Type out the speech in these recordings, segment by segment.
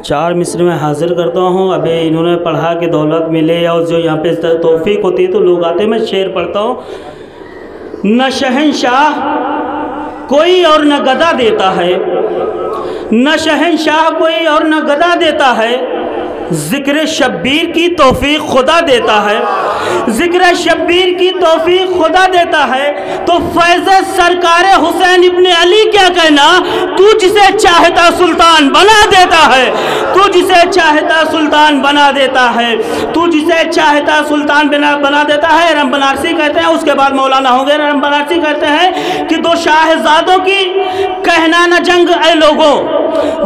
4 मिस्र में हाजिर करता हूँ। अभी इन्होंने पढ़ा कि दौलत मिले और जो यहाँ पे तौफीक होती है तो लोग आते हैं। मैं शेर पढ़ता हूँ। न शहंशाह कोई और न गदा देता है, न शहंशाह कोई और न गदा देता है, ज़िक्र शब्बीर की तौफीक खुदा देता है, ज़िक्र शब्बीर की तौफीक खुदा देता है। तो फैज़ सरकार हुसैन इब्ने अली क्या कहना, तू जिसे चाहता सुल्तान बना देता है, तू जिसे चाहता सुल्तान बना देता है, तू जिसे चाहता सुल्तान बना देता है। रम बनारसी कहते हैं, उसके बाद मौलाना होंगे। रम बनारसी कहते हैं कि दो शाहजादों की कहना न जंग ऐ लोगों,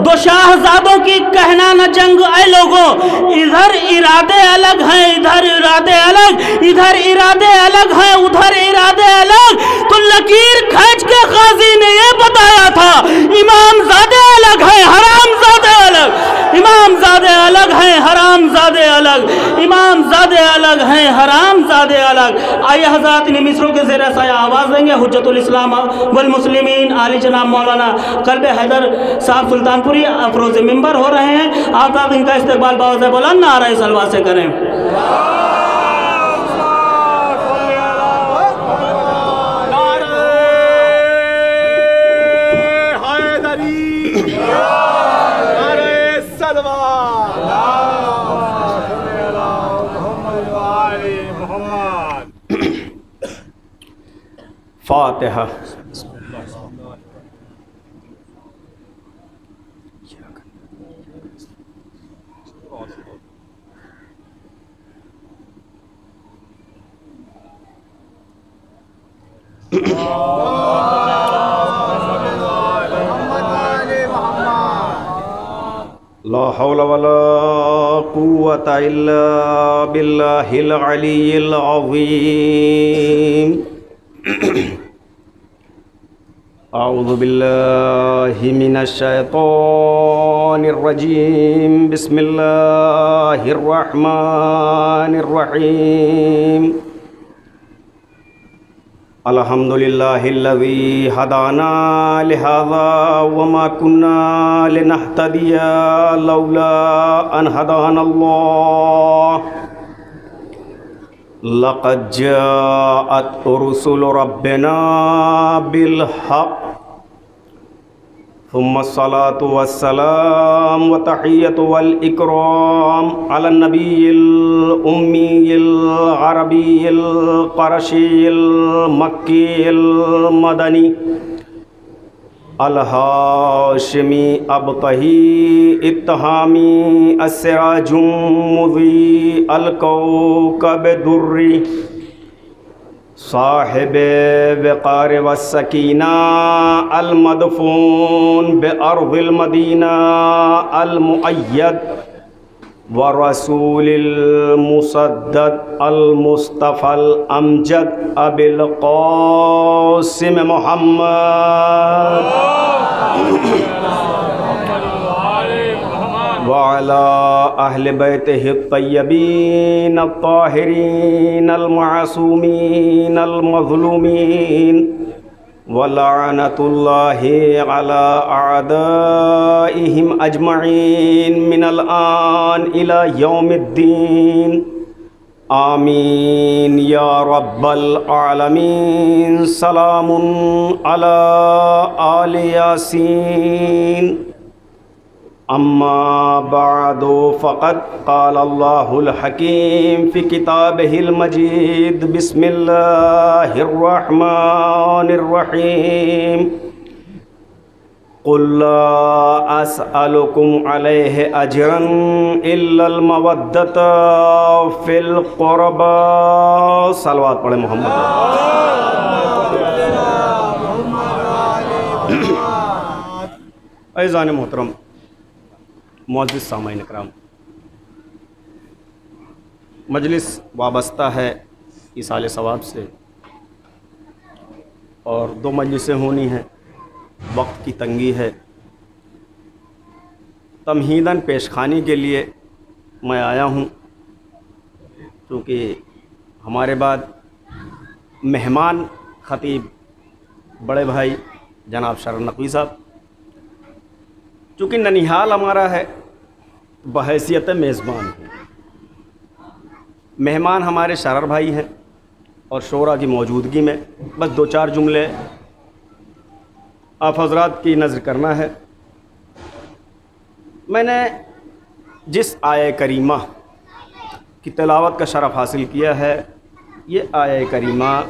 दो शाहजादों की कहना न जंग ऐ लोगों, इधर इरादे अलग हैं, इधर इरादे अलग, इधर इरादे अलग हैं, उधर इरादे अलग। तो लकीर खींच के काजी ने ये बताया था, इमाम ज़ादे अलग हैं, हराम ज़ादे अलग, इमाम ज़ादे अलग हैं, हराम ज़ादे अलग, इमाम ज़ादे अलग हैं, हराम ज़ादे अलग। आइए हज़रात इन मिसरों के ज़ेर साया आवाज़ देंगे हुज्जतुल इस्लाम वल मुस्लिमीन आली जनाब मौलाना कल्बे हैदर साहब सुल्तानपुरी अफरोज़ मिंबर हो रहे हैं। आप इनका इस्तकबाल बावज़ बुलंद नारे सलवा से करें। फातिहा। ला हौला वला कुव्वता इल्ला बिल्लाहिल अलिय्यिल अज़ीम। अऊज़ु बिल्लाहि मिनश शैतानिर रजीम। बिस्मिल्लाहिर रहमानिर रहीम। अल्हम्दुलिल्लाहिल्लज़ी हदाना लिहाज़ा वमा कुन्ना लिनहतदिया लौला अन हदानल्लाह। लक़द जाअत रुसुलु रब्बिना बिल हक़। सुम्मा सलातु वस्सलाम व तहियतु वल इकराम अला नबिय्यिल उम्मिय्यिल अरबिय्यिल क़रशिय्यिल मक्किय्यिल मदनी अल हाशिमी अबतही इत्तहामी अस्सिराजुम मुज़ी अल कौकब दुर्री साहिबे वक़ार व सकीना अल मदफून बे अर्ज़िल मदीना अल मुअय्यद व रसूलिल मुसद्दद अल मुस्तफ़ल अमजद अबिल क़ासिम मुहम्मद वाला अहले बैतिहि तय्यबीन अत्ताहिरीन अलमासूमीन अलमज़लूमीन वलअनतुल्लाहि अला अअदाइहिम अजमईन मिनल आन इला यौमिद्दीन। आमीन या रब्बल आलमीन। सलामुन अला आलि यासीन। अम्मा बादो फ़क़द क़ाल अल्लाहुल हकीम फ़ी किताबिहिल मजीद। बिस्मिल्लाहिर रहमानिर रहीम। क़ुल ला अस्अलुकुम अलैहि अजरन इल्लल मवद्दता फ़िल क़ुरबा। सलवात पढ़े मोहम्मद। ऐज़ान मोहतरम मुअज़्ज़िज़ सामाईन इकराम, मजलिस वाबस्ता है इसाले सवाब से और 2 मजलिसें होनी हैं। वक्त की तंगी है। तमहीदन पेशखानी के लिए मैं आया हूँ, क्योंकि हमारे बाद मेहमान ख़तीब बड़े भाई जनाब शरण नक़वी साहब, चूँकि ननिहाल हमारा है बहैसियत मेज़बान हूँ। मेहमान हमारे शरर भाई हैं और शोरा की मौजूदगी में बस 2-4 जुमले आप हज़रात की नज़र करना है। मैंने जिस आया करीमा की तिलावत का शरफ़ हासिल किया है, ये आया करीमा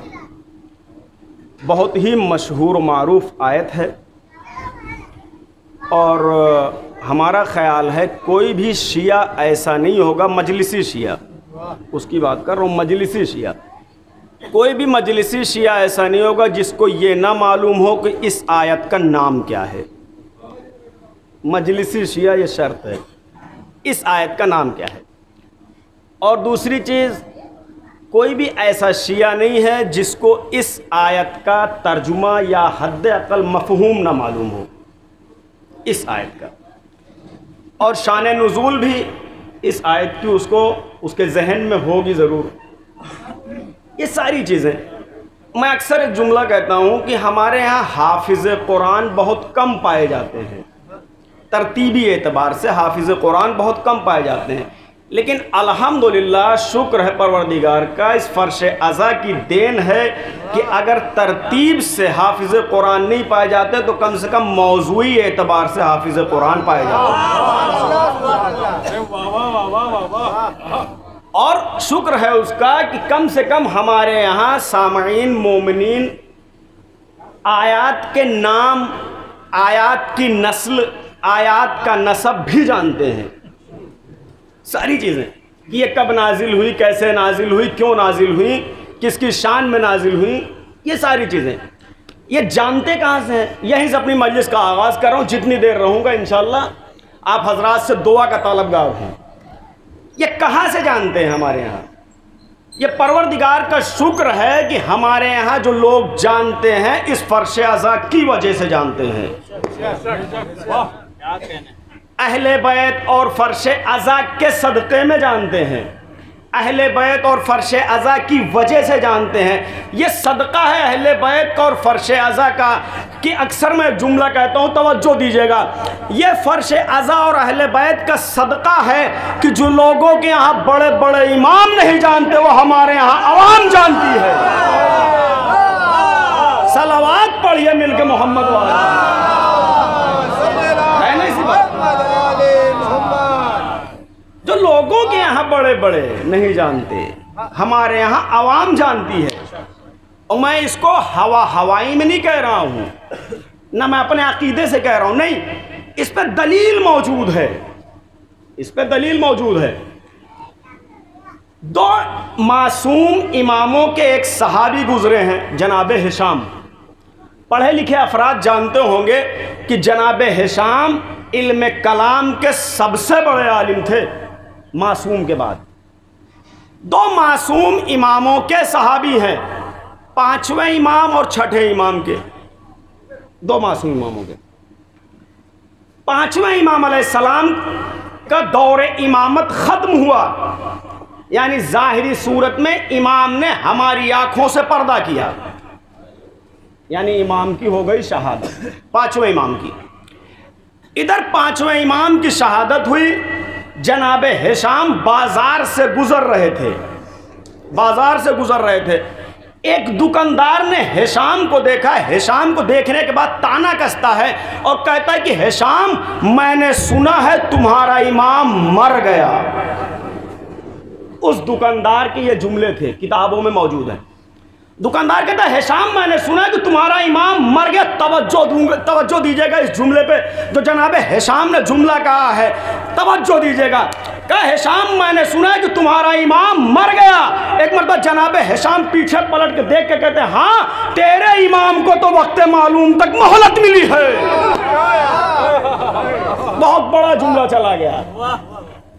बहुत ही मशहूर मारूफ़ आयत है और हमारा ख़याल है कोई भी शिया ऐसा नहीं होगा, मजलिसी शिया, उसकी बात कर रहा हूँ, मजलिसी शिया, कोई भी मजलिसी शिया ऐसा नहीं होगा जिसको ये ना मालूम हो कि इस आयत का नाम क्या है। मजलिसी शिया ये शर्त है, इस आयत का नाम क्या है। और दूसरी चीज़, कोई भी ऐसा शिया नहीं है जिसको इस आयत का तर्जुमा या हद अक़ल मफ़हूम ना मालूम हो इस आयत का। और शान नुज़ूल भी इस आयत की उसको उसके जहन में होगी ज़रूर। ये सारी चीज़ें, मैं अक्सर एक जुमला कहता हूँ कि हमारे यहाँ हाफिज़ कुरान बहुत कम पाए जाते हैं, तरतीबी एतबार से हाफिज़ कुरान बहुत कम पाए जाते हैं, लेकिन अल्हम्दुलिल्लाह शुक्र है परवरदिगार का, इस फ़र्श अज़ा की देन है कि अगर तरतीब से हाफिज़ कुरान नहीं पाए जाते तो कम से कम मौज़ूई एतबार से हाफिज़ कुरान पाए जाते हैं। और शुक्र है उसका कि कम से कम हमारे यहाँ सामईन मोमिनीन आयात के नाम, आयात की नस्ल, आयात का नसब भी जानते हैं। सारी चीज़ें कि ये कब नाजिल हुई, कैसे नाजिल हुई, क्यों नाजिल हुई, किसकी शान में नाजिल हुई, ये सारी चीज़ें ये जानते कहाँ से हैं। यहीं से अपनी मजलिस का आगाज़ कर रहा हूँ, जितनी देर रहूँगा इंशाअल्लाह आप हजरात से दुआ का तलबगार हूँ। ये कहाँ से जानते हैं हमारे यहाँ? ये परवरदिगार का शुक्र है कि हमारे यहाँ जो लोग जानते हैं इस फर्श अज़ा की वजह से जानते हैं। अहले बैत और फर्श अज़ा के सदक़े में जानते हैं, अहले बैत और फर्श अज़ा की वजह से जानते हैं। ये सदक़ा है अहले बैत और फर्श अज़ा का कि अक्सर मैं जुमला कहता हूँ, तवज्जो दीजिएगा। ये फर्श अज़ा और अहले बैत का सदक़ा है कि जो लोगों के यहाँ बड़े बड़े इमाम नहीं जानते वो हमारे यहाँ अवाम जानती है। सलावत पढ़िए मिलके मोहम्मद वाला, है ना इसी बात। जो लोगों के यहाँ बड़े बड़े नहीं जानते हमारे यहाँ अवाम जानती है। और मैं इसको हवाई में नहीं कह रहा हूँ, ना मैं अपने अकीदे से कह रहा हूँ, नहीं, इस पर दलील मौजूद है, इस पर दलील मौजूद है। 2 मासूम इमामों के एक सहाबी गुजरे हैं, जनाब हिशाम। पढ़े लिखे अफराद जानते होंगे कि जनाब हिशाम इल्म कलाम के सबसे बड़े आलिम थे मासूम के बाद। 2 मासूम इमामों के सहाबी हैं, 5वें इमाम और 6ठे इमाम के, 2 मासूम इमामों के। 5वें इमाम अलैहिस्सलाम का दौरे इमामत ख़त्म हुआ, यानी ज़ाहिरी सूरत में इमाम ने हमारी आँखों से पर्दा किया, यानी इमाम की हो गई शहादत, 5वें इमाम की। इधर 5वें इमाम की शहादत हुई, जनाब हिशाम बाजार से गुजर रहे थे, बाजार से गुजर रहे थे। एक दुकानदार ने हिशाम को देखा, हिशाम को देखने के बाद ताना कसता है और कहता है कि हिशाम, मैंने सुना है तुम्हारा इमाम मर गया। उस दुकानदार के ये जुमले थे, किताबों में मौजूद है। दुकानदार कहता है हिशाम, मैंने सुना है कि तुम्हारा इमाम मर गया। तवज्जो दीजिएगा इस जुमले पे जो जनाब हिशाम ने जुमला कहा है, तवज्जो दीजिएगा। कहा हिशाम, मैंने सुना है कि तुम्हारा इमाम मर गया। एक मरतबा जनाब हिशाम पीछे पलट के देख के कहते हैं, हाँ, तेरे इमाम को तो वक्त मालूम तक मोहलत मिली है। बहुत बड़ा जुमला चला गया,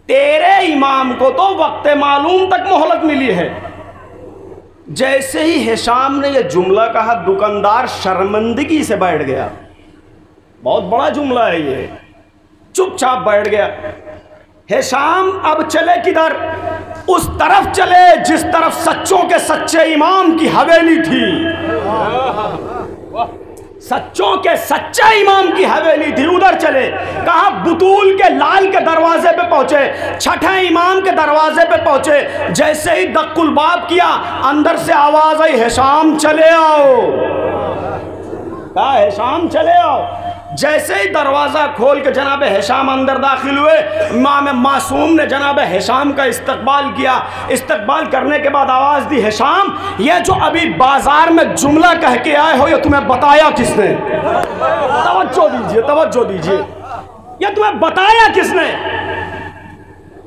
तेरे इमाम को तो वक्त मालूम तक मोहलत मिली है। जैसे ही हिशाम ने यह जुमला कहा, दुकानदार शर्मिंदगी से बैठ गया। बहुत बड़ा जुमला है ये, चुपचाप बैठ गया। हिशाम अब चले किधर? उस तरफ चले जिस तरफ सच्चों के सच्चे इमाम की हवेली थी, सच्चों के सच्चे इमाम की हवेली थी, उधर चले। कहा बुतूल के लाल के दरवाजे पे पहुंचे, छठे इमाम के दरवाजे पे पहुंचे, जैसे ही दक्कुल बाब किया, अंदर से आवाज आई, हिशाम चले आओ। कहा हिशाम चले आओ। जैसे ही दरवाज़ा खोल के जनाब हिशाम अंदर दाखिल हुए, इमाम मासूम ने जनाब हिशाम का इस्तकबाल किया। इस्तकबाल करने के बाद आवाज़ दी, हिशाम ये जो अभी बाजार में जुमला कह के आए हो, ये तुम्हें बताया किसने? तवज्जो दीजिए, तवज्जो दीजिए, ये तुम्हें बताया किसने?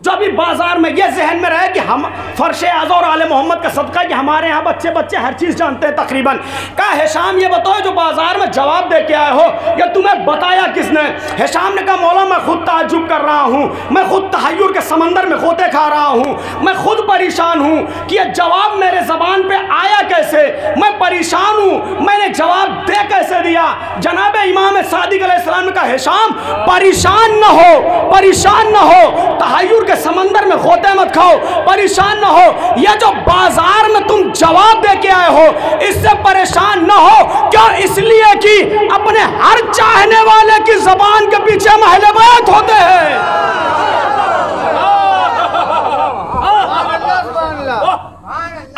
जो अभी बाजार में, ये जहन में रहे कि हम फर्श आज़ा और आले मोहम्मद का सदका कि हमारे यहाँ बच्चे बच्चे हर चीज़ जानते हैं तकरीबन। कहा हिशाम ये बताओ जो बाजार में जवाब दे के आए हो, ये तुम्हें बताया किसने? हिशाम ने कहा मौला मैं खुद ताज्जुब कर रहा हूँ, मैं खुद तहय्युर के समंदर में गोते खा रहा हूँ, मैं खुद परेशान हूँ कि ये जवाब मेरे ज़बान पर आया कैसे, मैं परेशान हूँ, मैंने जवाब दे कैसे दिया? जनाब इमाम सादिक अलैहिस्सलाम ने कहा हिशाम परेशान न हो, परेशान न हो, तहय्युर के समंदर में गोते मत खाओ, परेशान न हो। यह जो बाजार में तुम जवाब दे के आए हो, इससे परेशान न हो। क्यों? इसलिए कि अपने हर चाहने वाले की ज़बान के पीछे महले बैत होते हैं।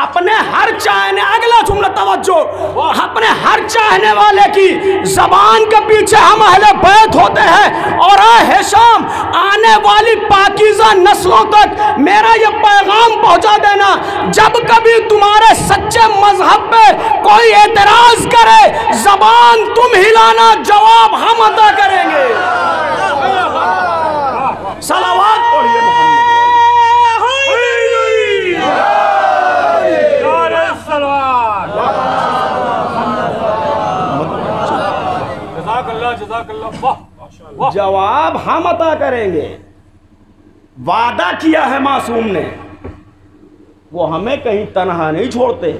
अपने हर चाहने, अगला जुमला तवज्जो, अपने हर चाहने वाले की जबान के पीछे हम अहले बैत होते हैं। और हिशाम आने वाली पाकीज़ा नस्लों तक मेरा ये पैगाम पहुंचा देना, जब कभी तुम्हारे सच्चे मजहब पे कोई एतराज करे, जबान तुम हिलाना, जवाब हम अदा करेंगे। सलावत पढ़िए जवाब हम अता करेंगे। वादा किया है मासूम ने, वो हमें कहीं तनहा नहीं छोड़ते।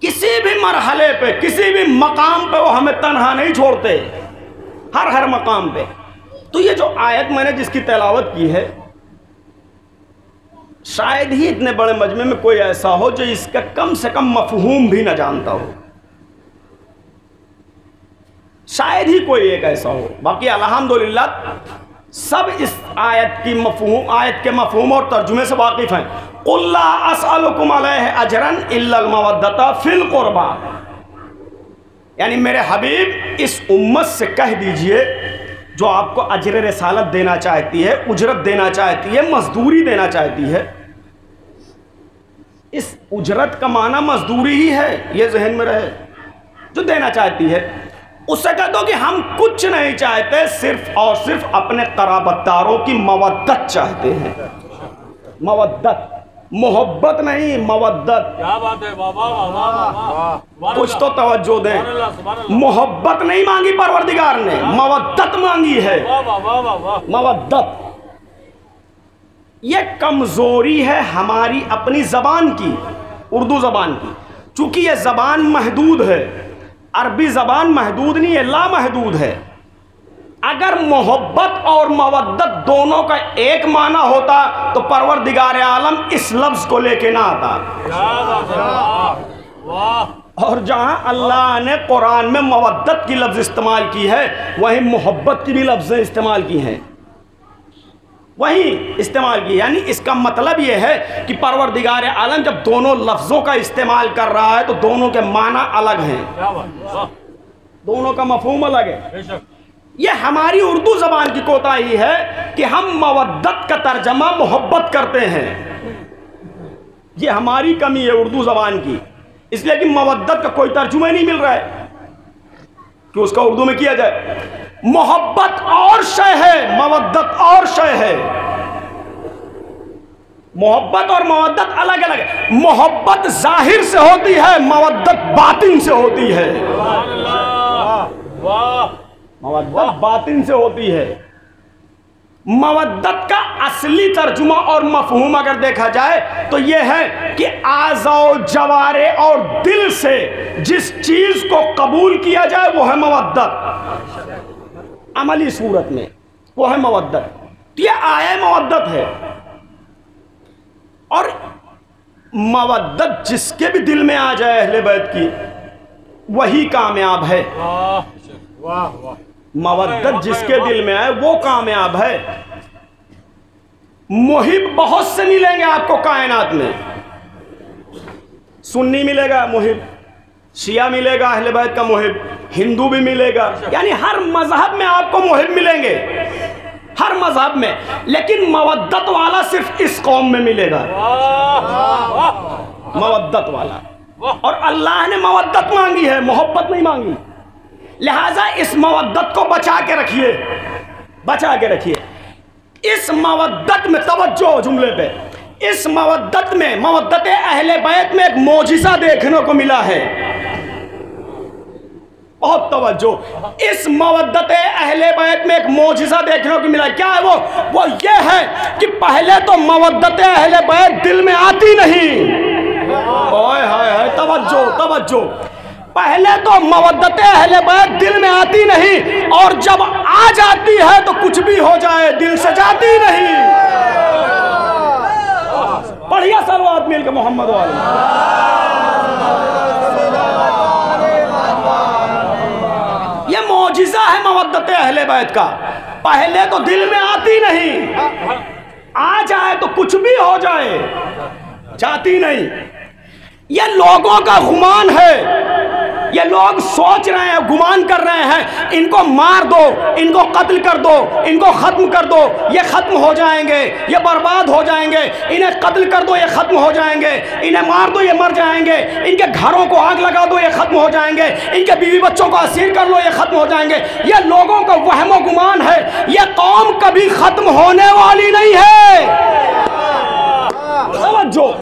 किसी भी मरहले पे, किसी भी मकाम पे वो हमें तनहा नहीं छोड़ते, हर मकाम पे। तो ये जो आयत मैंने जिसकी तिलावत की है, शायद ही इतने बड़े मजमे में कोई ऐसा हो जो इसका कम से कम मफहूम भी न जानता हो, शायद ही कोई एक ऐसा हो। बाकी अल्हम्दुलिल्लाह सब इस आयत की मफहूम, आयत के मफहूम और तर्जुमे से वाकिफ़ हैं। कुल ला असअलुकुम अलैहि अजरन इल्लल मवद्दता फिल कुर्बा, यानी मेरे हबीब इस उम्मत से कह दीजिए जो आपको अजर रिसालत देना चाहती है, उजरत देना चाहती है, मजदूरी देना चाहती है। इस उजरत का माना मजदूरी ही है, ये जहन में रहे। जो देना चाहती है उससे कह दो कि हम कुछ नहीं चाहते, सिर्फ और सिर्फ अपने क़राबतदारों की मवद्दत चाहते हैं। मवद्दत, मोहब्बत नहीं, मवद्दत। क्या बात है बाबा, कुछ तो तवज्जो दें। मोहब्बत नहीं मांगी परवरदिगार ने, मवद्दत मांगी है। मवद्दत ये कमजोरी है हमारी अपनी जबान की, उर्दू जबान की। चूंकि ये जबान महदूद है, अरबी ज़बान महदूद नहीं है, लामहदूद है। अगर मोहब्बत और मवद्दत दोनों का एक माना होता तो परवरदिगार आलम इस लफ्ज़ को लेके ना आता। और जहां अल्लाह ने कुरान में मवद्दत की लफ्ज़ इस्तेमाल की है, वहीं मोहब्बत की भी लफ्ज़ें इस्तेमाल की हैं, वही इस्तेमाल की। यानी इसका मतलब यह है कि परवरदिगार आलम जब दोनों लफ्ज़ों का इस्तेमाल कर रहा है तो दोनों के माना अलग हैं, दोनों का मफहूम अलग है। यह हमारी उर्दू ज़बान की कोताही है कि हम मवद्दत का तर्जमा मोहब्बत करते हैं। यह हमारी कमी है उर्दू ज़बान की, इसलिए कि मवद्दत का कोई तर्जुमा नहीं मिल रहा है कि उसका उर्दू में किया जाए। मोहब्बत और शय है, मवद्दत और शय है। मोहब्बत और मवद्दत अलग अलग है। मोहब्बत जाहिर से होती है, मवद्दत बातिन से होती है। मवद्दत बातिन से होती है। मवद्दत का असली तर्जुमा और मफहूम अगर देखा जाए तो यह है कि आज़ाओ जवारे और दिल से जिस चीज को कबूल किया जाए वो है मवद्दत। अमली सूरत में वो है मवद्दत। यह आया मवद्दत है। और मवद्दत जिसके भी दिल में आ जाए अहले बैत की, वही कामयाब है। मवद्दत जिसके दिल में आए वो कामयाब है। मुहिब बहुत से मिलेंगे आपको कायनात में। सुन्नी मिलेगा मुहिब, शिया मिलेगा अहले बैत का मुहिब, हिंदू भी मिलेगा, यानी हर मजहब में आपको मुहिब मिलेंगे, हर मजहब में। लेकिन मवद्दत वाला सिर्फ इस कौम में मिलेगा, मवद्दत वाला। और अल्लाह ने मवद्दत मांगी है, मोहब्बत नहीं मांगी। लिहाजा इस मवद्दत को बचा के रखिए, बचा के रखिए। इस मवद्दत में तवज्जो जुमले पे, इस मवद्दत में, मवद्दत अहले बैत में एक मोजिज़ा देखने को मिला है। बहुत तवज्जो, इस मवद्दत अहले बैत में एक मोजिज़ा देखने को मिला। क्या है वो ये है कि पहले तो मवद्दत अहले बैत दिल में आती नहीं। ओए हाय हाय, तवज्जो तवज्जो। पहले तो मवद्दत अहले बैत दिल में आती नहीं, और जब आ जाती है तो कुछ भी हो जाए दिल से जाती नहीं। बढ़िया सलवात मिल के मोहम्मद वाले। ये मौजिज़ा है मवद्दत अहले बैत का। पहले तो दिल में आती नहीं, आ जाए तो कुछ भी हो जाए, जाती नहीं। ये लोगों का गुमान है, ये लोग सोच रहे हैं, गुमान कर रहे हैं, इनको मार दो, इनको कत्ल कर दो, इनको खत्म कर दो, ये खत्म हो जाएंगे, ये बर्बाद हो जाएंगे। इन्हें कत्ल कर दो, ये खत्म हो जाएंगे। इन्हें मार दो, ये मर जाएंगे। इनके घरों को आग लगा दो, ये खत्म हो जाएंगे। इनके बीवी बच्चों को असीर कर लो, ये खत्म हो जाएंगे। ये लोगों का वहम गुमान है। ये कौम कभी खत्म होने वाली नहीं है, समझो।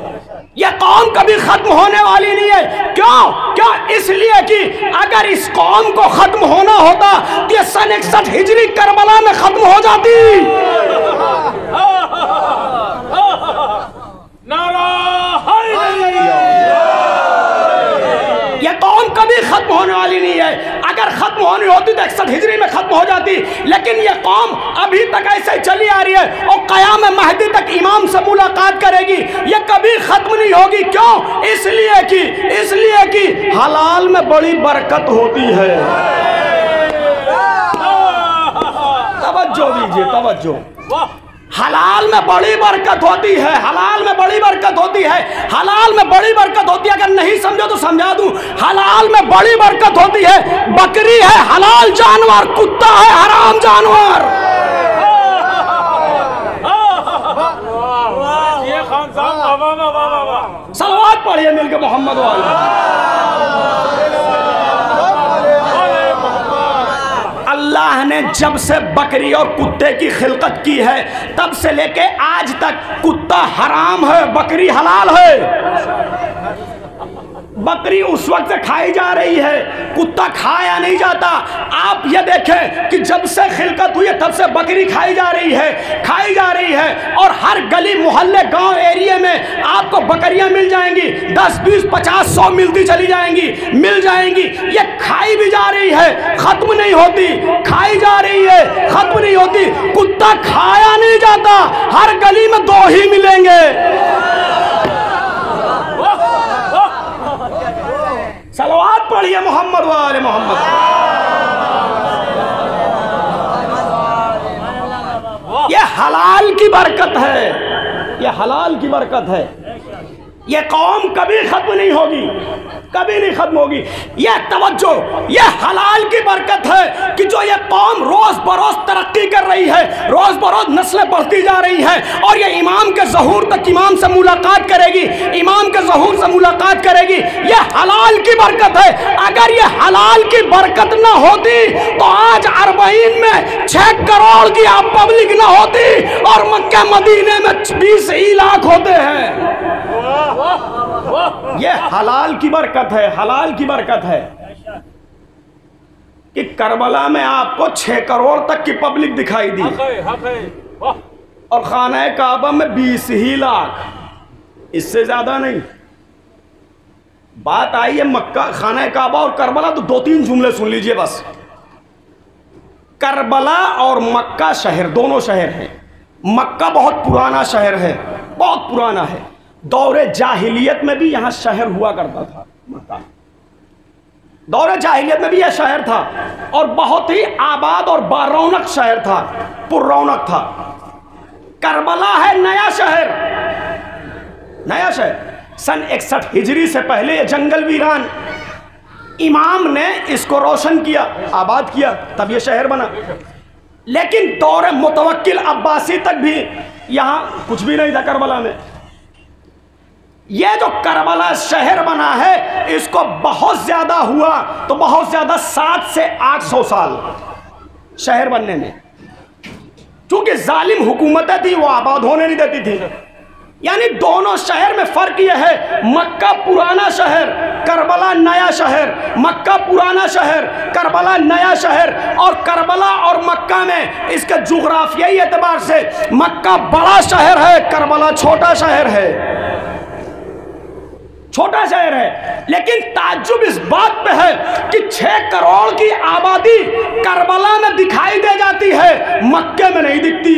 यह कौम कभी खत्म होने वाली नहीं है। क्यों? क्यों? इसलिए कि अगर इस कौम को खत्म होना होता तो यह सन 61 हिजरी करबला में खत्म हो जाती। यह कौम कभी खत्म होने वाली नहीं है। अगर खत्म होनी होती तो 61 हिजरी में खत्म हो जाती। लेकिन यह कौम अभी तक ऐसे चली आ रही है और क़याम महदी तक इमाम से मुलाकात करेगी। यह कभी खत्म नहीं होगी। क्यों? इसलिए कि हलाल में बड़ी बरकत होती है। तवज्जो दीजिए, तवज्जो। हलाल में बड़ी बरकत होती है, हलाल में बड़ी बरकत होती है, हलाल में बड़ी बरकत होती है। अगर नहीं समझो तो समझा दूं। हलाल में बड़ी बरकत होती है। बकरी है हलाल जानवर, कुत्ता है हराम जानवर। सलवात पढ़िए मिलके मोहम्मद वाले। अल्लाह ने जब से बकरी और कुत्ते की खिलकत की है तब से लेके आज तक कुत्ता हराम है, बकरी हलाल है। बकरी उस वक्त से खाई जा रही है, कुत्ता खाया नहीं जाता। आप ये देखें कि जब से खिलकत हुई है तब से बकरी खाई जा रही है, खाई जा रही है। और हर गली मोहल्ले गांव एरिया में आपको बकरियां मिल जाएंगी। 10, 20, 50, 100 मिलती चली जाएंगी, मिल जाएंगी। ये खाई भी जा रही है, खत्म नहीं होती। खाई जा रही है, खत्म नहीं होती। कुत्ता खाया नहीं जाता, हर गली में 2 ही मिलेंगे। सलवात पढ़िए मोहम्मद वाले मोहम्मद। ये हलाल की बरकत है, ये हलाल की बरकत है। ये कौम कभी खत्म नहीं होगी, कभी नहीं खत्म होगी। ये तवज्जो, ये हलाल की बरकत है कि जो ये कौम रोज बरोज तरक्की कर रही है, रोज बरोज नस्लें बढ़ती जा रही हैं। और ये इमाम के ज़हूर तक इमाम से मुलाकात करेगी, इमाम के ज़हूर से मुलाकात करेगी। ये हलाल की बरकत है। अगर ये हलाल की बरकत ना होती तो आज अरबईन में 6 करोड़ की आप पब्लिक ना होती और मक्का मदीने में 20 ही लाख होते हैं। ये हलाल की बरकत है, हलाल की बरकत है कि करबला में आपको 6 करोड़ तक की पब्लिक दिखाई दी और खाना काबा में 20 ही लाख, इससे ज्यादा नहीं। बात आई है मक्का, खाना काबा और करबला, तो 2-3 जुमले सुन लीजिए बस। करबला और मक्का शहर, दोनों शहर हैं। मक्का बहुत पुराना शहर है, बहुत पुराना है। दौरे जाहिलियत में भी यहाँ शहर हुआ करता था मक्का। दौरे जाहिलियत में भी यह शहर था और बहुत ही आबाद और बारौनक शहर था, पुररौनक था। करबला है नया शहर, नया शहर। सन 61 हिजरी से पहले ये जंगल वीरान, इमाम ने इसको रोशन किया, आबाद किया, तब ये शहर बना। लेकिन दौर मुतवक्किल अब्बासी तक भी यहाँ कुछ भी नहीं था करबला में। ये जो करबला शहर बना है, इसको बहुत ज्यादा हुआ तो बहुत ज्यादा 700 से 800 साल शहर बनने में, क्योंकि जालिम हुकूमतें थी, वो आबाद होने नहीं देती थी। यानी दोनों शहर में फर्क यह है, मक्का पुराना शहर, करबला नया शहर, मक्का पुराना शहर, करबला नया शहर। और करबला और मक्का में इसके जुग्राफियाई एतबार से मक्का बड़ा शहर है, करबला छोटा शहर है, छोटा शहर है। लेकिन ताज्जुब इस बात पे है कि 6 करोड़ की आबादी करबला में दिखाई दे जाती है, मक्के में नहीं दिखती।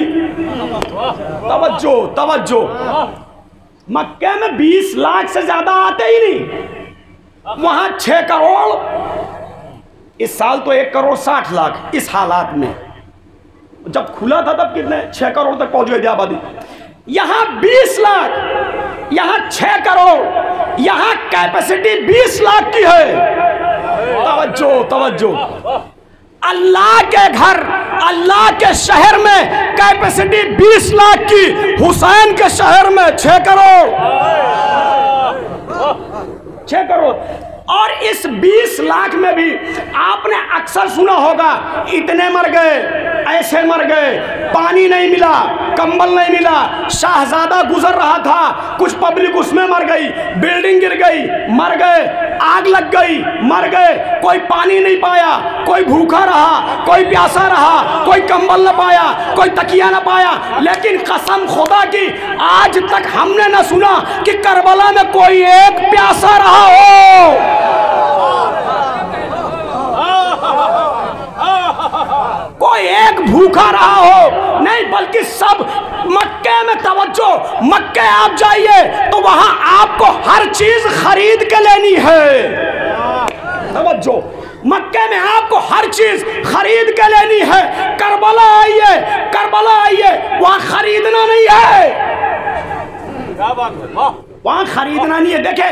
तवज्जो तवज्जो, मक्के में 20 लाख से ज्यादा आते ही नहीं, वहां 6 करोड़। इस साल तो 1 करोड़ 60 लाख इस हालात में। जब खुला था तब कितने 6 करोड़ तक पहुंच गई थी आबादी। यहां 20 लाख, यहां 6 करोड़, यहां कैपेसिटी 20 लाख की है। तवज्जो तवज्जो, अल्लाह के घर, अल्लाह के शहर में कैपेसिटी 20 लाख की, हुसैन के शहर में 6 करोड़, 6 करोड़। और इस 20 लाख में भी आपने अक्सर सुना होगा, इतने मर गए, ऐसे मर गए, पानी नहीं मिला, कंबल नहीं मिला, शाहजादा गुजर रहा था, कुछ पब्लिक उसमें मर गई, बिल्डिंग गिर गई, मर गए, आग लग गई, मर गए, कोई पानी नहीं पाया, कोई भूखा रहा, कोई प्यासा रहा, कोई कंबल न पाया, कोई तकिया न पाया। लेकिन कसम खुदा की आज तक हमने न सुना कि करबला में कोई एक प्यासा रहा हो, कोई एक भूखा रहा हो, नहीं, बल्कि सब मक्के में। तवज्जो, मक्के आप जाइए तो वहां आपको हर चीज खरीद के लेनी है। तवज्जो, मक्के में आपको हर चीज खरीद के लेनी है। करबला आइए, करबला आइए, वहां खरीदना नहीं है, वहां खरीदना नहीं है। देखे,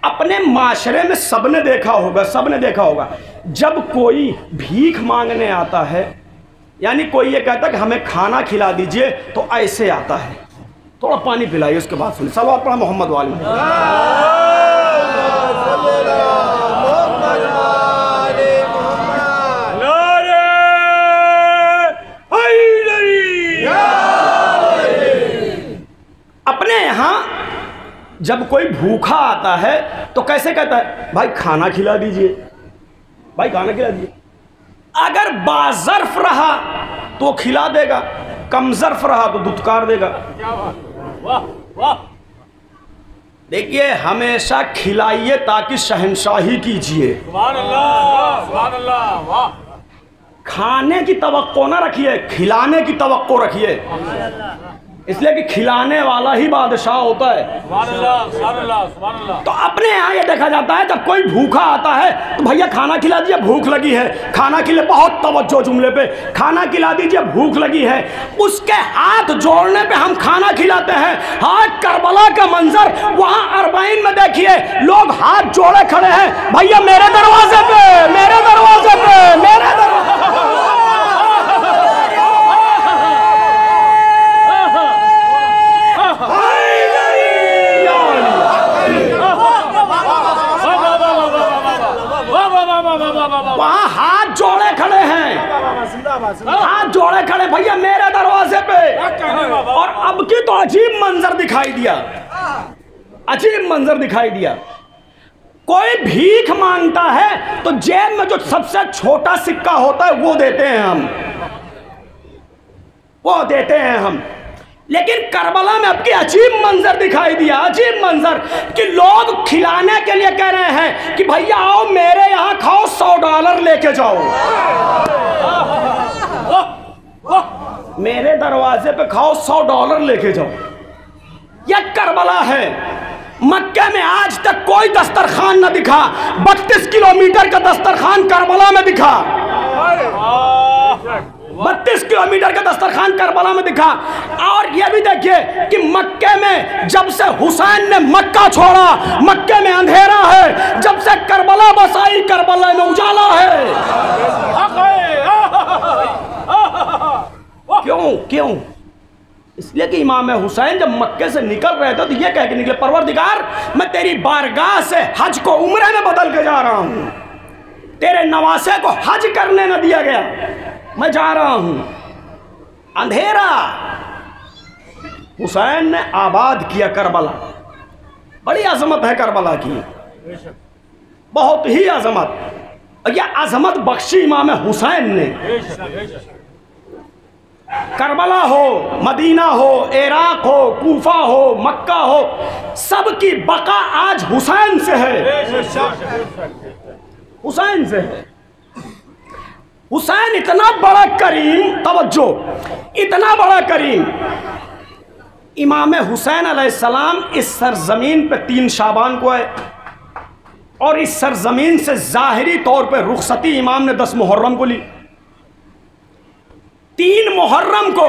अपने माशरे में सबने देखा होगा, सबने देखा होगा, जब कोई भीख मांगने आता है, यानी कोई ये कहता है कि हमें खाना खिला दीजिए, तो ऐसे आता है, थोड़ा पानी पिलाइए, उसके बाद सुनिए सल्लल्लाहु अलैहि मोहम्मद वाले। अपने यहाँ जब कोई भूखा आता है तो कैसे कहता है, भाई खाना खिला दीजिए, भाई खाना खिला दीजिए। अगर बाज़र्फ रहा तो खिला देगा, कमज़र्फ रहा तो दुत्कार देगा। देखिए, हमेशा खिलाइए ताकि शहंशाही कीजिए, खाने की तवक्को ना रखिए, खिलाने की तवक्को रखिए, इसलिए कि खिलाने वाला ही बादशाह होता है। तो अपने यहाँ ये देखा जाता है, जब कोई भूखा आता है तो भैया खाना खिला दीजिए, भूख लगी है, खाना खिला, बहुत तवज्जो जुमले पे, खाना खिला दीजिए, भूख लगी है। उसके हाथ जोड़ने पे हम खाना खिलाते हैं। हाँ, करबला का मंजर वहाँ अरबाइन में देखिए, लोग हाथ जोड़े खड़े हैं, भैया मेरे दरवाजे पे, मेरे दरवाजे पे, मेरे दरवाजे। वहां हाथ जोड़े खड़े हैं, हाथ जोड़े खड़े, भैया मेरे दरवाजे पे। और अब की तो अजीब मंजर दिखाई दिया, अजीब मंजर दिखाई दिया। कोई भीख मांगता है तो जेब में जो सबसे छोटा सिक्का होता है वो देते हैं हम, वो देते हैं हम। लेकिन करबला में अब की अजीब मंजर दिखाई दिया, अजीब मंजर, कि लोग खिलाने के लिए कह रहे हैं कि भैया आओ मेरे यहाँ खाओ, $100 लेके जाओ, मेरे दरवाजे पे खाओ, $100 लेके जाओ। यह करबला है। मक्के में आज तक कोई दस्तरखान न दिखा, 32 किलोमीटर का दस्तरखान करबला में दिखा। 32 किलोमीटर का दस्तरखान करबला में दिखा। और यह भी देखिए कि मक्के में जब से हुसैन ने मक्का छोड़ा, मक्के में अंधेरा है, जब से करबला बसाई, करबला में उजाला है। क्यों? इसलिए कि इमाम हुसैन जब मक्के से निकल रहे थे तो ये कह के निकले, परवरदिगार मैं तेरी बारगाह से हज को उम्रे में बदल के जा रहा हूं, तेरे नवासे को हज करने न दिया गया, मैं जा रहा हूं। अंधेरा हुसैन ने आबाद किया करबला। बड़ी अजमत है करबला की, बहुत ही अजमत, और यह अजमत बख्शी इमाम हुसैन ने। करबला हो, मदीना हो, इराक हो, कूफा हो, मक्का हो, सबकी बका आज हुसैन से है, हुसैन से है। हुसैन इतना बड़ा करीम, तवज्जो, इतना बड़ा करीम, इमाम हुसैन अलैहिस्सलाम इस सरजमीन पे 3 शाबान को आए, और इस सरजमीन से ज़ाहिरी तौर पे रुखसती इमाम ने 10 मुहर्रम को ली। 3 मुहर्रम को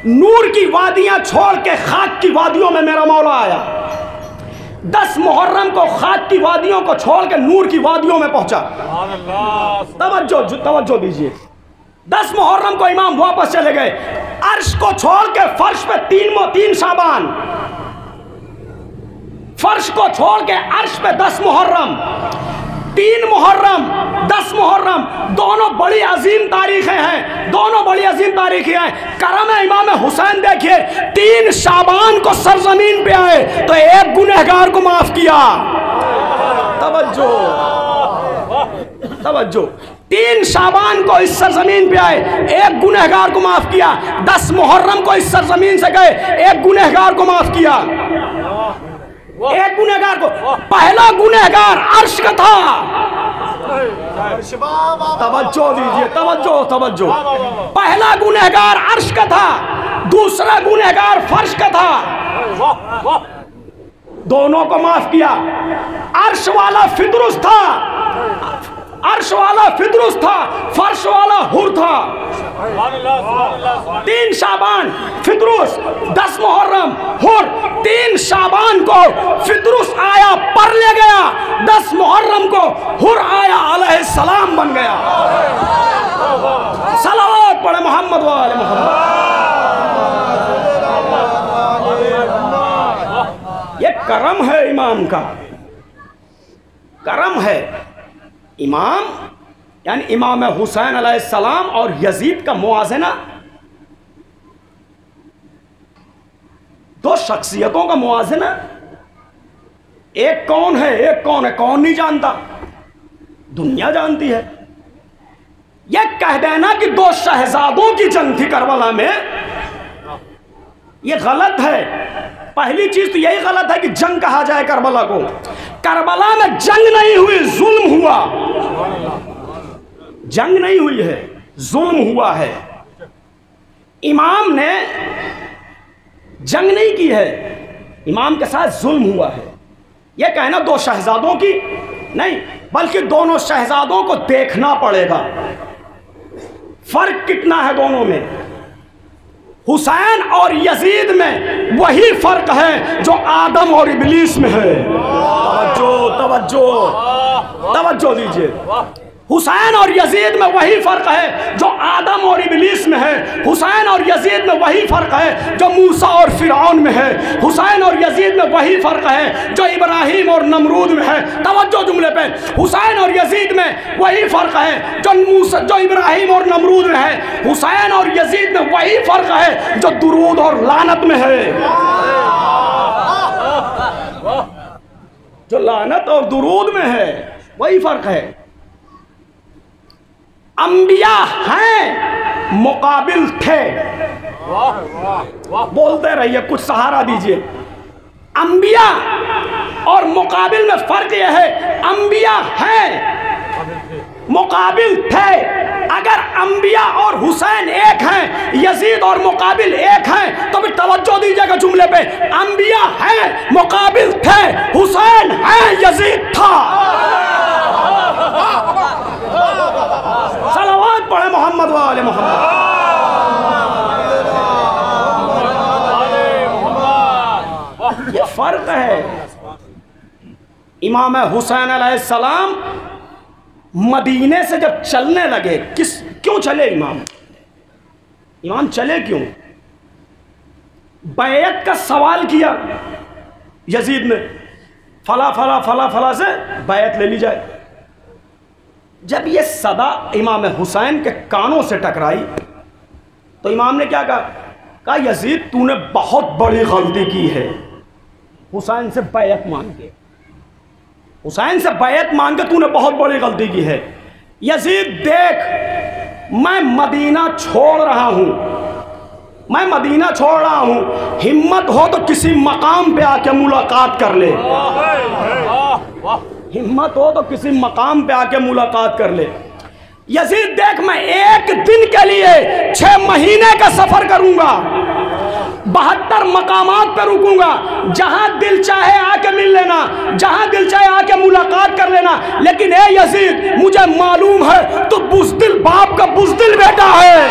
नूर की वादियां छोड़ के खाक की वादियों में मेरा मौला आया। 10 मुहर्रम को खाक की वादियों को छोड़ के नूर की वादियों में पहुंचा। तवज्जो दीजिए। 10 मुहर्रम को इमाम वापस चले गए, अर्श को छोड़ के फर्श पे 3 शाबान, फर्श को छोड़ के अर्श पे 10 मुहर्रम, 3 मुहर्रम, 10 मुहर्रम, दोनों बड़ी अजीम तारीखें हैं, दोनों बड़ी अजीम तारीखें हैं। करम है इमाम हुसैन, देखिए 3 शाबान को सरजमीन पे आए तो एक गुनहगार को माफ किया। तवज्जो 3 शाबान को इस सरजमीन पे आए, एक गुनहगार को माफ किया। 10 मुहर्रम को इस सरजमीन से गए, एक गुनहगार को माफ किया। एक गुनहगार को, पहला गुनहगार अर्श का था। तवज्जो दीजिए, तवज्जो। पहला गुनहगार अर्श का था, दूसरा गुनहगार फर्श का था, दोनों को माफ किया। अर्श वाला फिदरुस था, अर्श वाला फिदरुस था, फर्श वाला हुर था। 3 शाबान फिदरुस, 10 मुहर्रम हुर। 3 शाबान को फिदरुस आया, पर ले गया, 10 मुहर्रम को हुर आया, अलैहिस्सलाम बन गया। सलावत पढ़े मोहम्मद वाले मोहम्मद। ये करम है इमाम का, करम है। इमाम यानी इमाम हुसैन अलैहिस्सलाम और यजीद का मुआज़ना, 2 शख्सियतों का मुआज़ना। एक कौन है, एक कौन है, कौन नहीं जानता, दुनिया जानती है। यह कह देना कि 2 शहजादों की जंग थी करबला में, यह गलत है। पहली चीज तो यही गलत है कि जंग कहा जाए करबला को। करबला में जंग नहीं हुई, जुल्म हुआ। जंग नहीं हुई है, जुल्म हुआ है। इमाम ने जंग नहीं की है, इमाम के साथ जुल्म हुआ है। यह कहना 2 शहजादों की नहीं, बल्कि दोनों शहजादों को देखना पड़ेगा, फर्क कितना है दोनों में। हुसैन और यजीद में वही फर्क है जो आदम और इब्लीस में है। तवज्जो दीजिए। हुसैन और यजीद में वही फर्क है जो आदम और इब्लीस में है। हुसैन और यजीद में वही फर्क है जो मूसा और फिरौन में है। हुसैन और यजीद में वही फर्क है जो इब्राहिम और नमरूद में है। तवज्जो जुमले पे। हुसैन और यजीद में वही फर्क है जो इब्राहिम और नमरूद में है। हुसैन और यजीद में वही फर्क है जो दुरूद और लानत में है। जो लानत और दुरूद में है वही फर्क है। अंबिया हैं, मुकाबिल थे। बोलते रहिए, कुछ सहारा दीजिए। अंबिया और मुकाबिल में फर्क यह है, अंबिया हैं, मुकाबिल थे। अगर अंबिया और हुसैन एक हैं, यजीद और मुकाबिल एक हैं, तो फिर तवज्जो दीजिएगा जुमले पे। अंबिया हैं, मुकाबिल थे, हुसैन है, यजीद था। पढ़े मोहम्मद वाले मोहम्मद। ये फर्क है। इमाम हुसैन अलैहिस्सलाम मदीने से जब चलने लगे, क्यों चले इमाम चले क्यों? बैत का सवाल किया यजीद ने, फला फला फला फला से बैत ले ली जाए। जब ये सदा इमाम हुसैन के कानों से टकराई तो इमाम ने क्या कहा यजीद तूने बहुत बड़ी गलती की है, हुसैन से बैत मांग के तूने बहुत बड़ी गलती की है। यजीद देख, मैं मदीना छोड़ रहा हूं, हिम्मत हो तो किसी मकाम पे आके मुलाकात कर ले, यजीद देख, मैं एक दिन के लिए 6 महीने का सफर करूंगा, 72 मकामात पर रुकूंगा, जहां दिल चाहे आके मिल लेना, जहां दिल चाहे आके मुलाकात कर लेना। लेकिन ए यजीद, मुझे मालूम है तो बुज़दिल बाप का बुज़दिल बेटा है।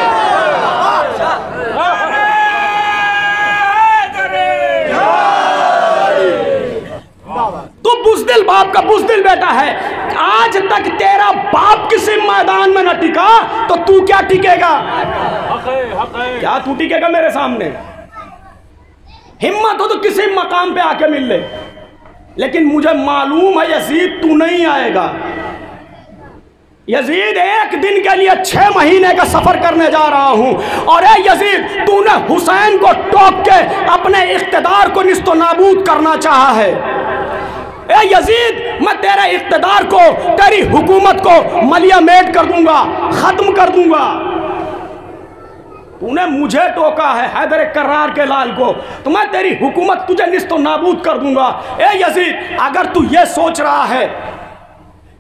तो बुज़दिल बाप का बुज़दिल बेटा है। आज तक तेरा बाप किसी मैदान में न टिका तो तू क्या टिकेगा? क्या तू टिकेगा मेरे सामने? हिम्मत हो तो किसी मकाम पे आके मिल ले, लेकिन मुझे मालूम है यजीद तू नहीं आएगा। यजीद, एक दिन के लिए 6 महीने का सफर करने जा रहा हूं, और ए यजीद, तूने हुसैन को टोक के अपने इख्तिदार को निस्तो नाबूद करना चाहा है। ए यजीद, मैं तेरे इख्तिदार को, तेरी हुकूमत को मलियामेट कर दूंगा, खत्म कर दूंगा। तूने मुझे टोका है, हैदर कर्रार के लाल को, तो मैं तेरी हुकूमत तुझे निस्तो नाबूद कर दूंगा। ए यजीद, अगर तू ये सोच रहा है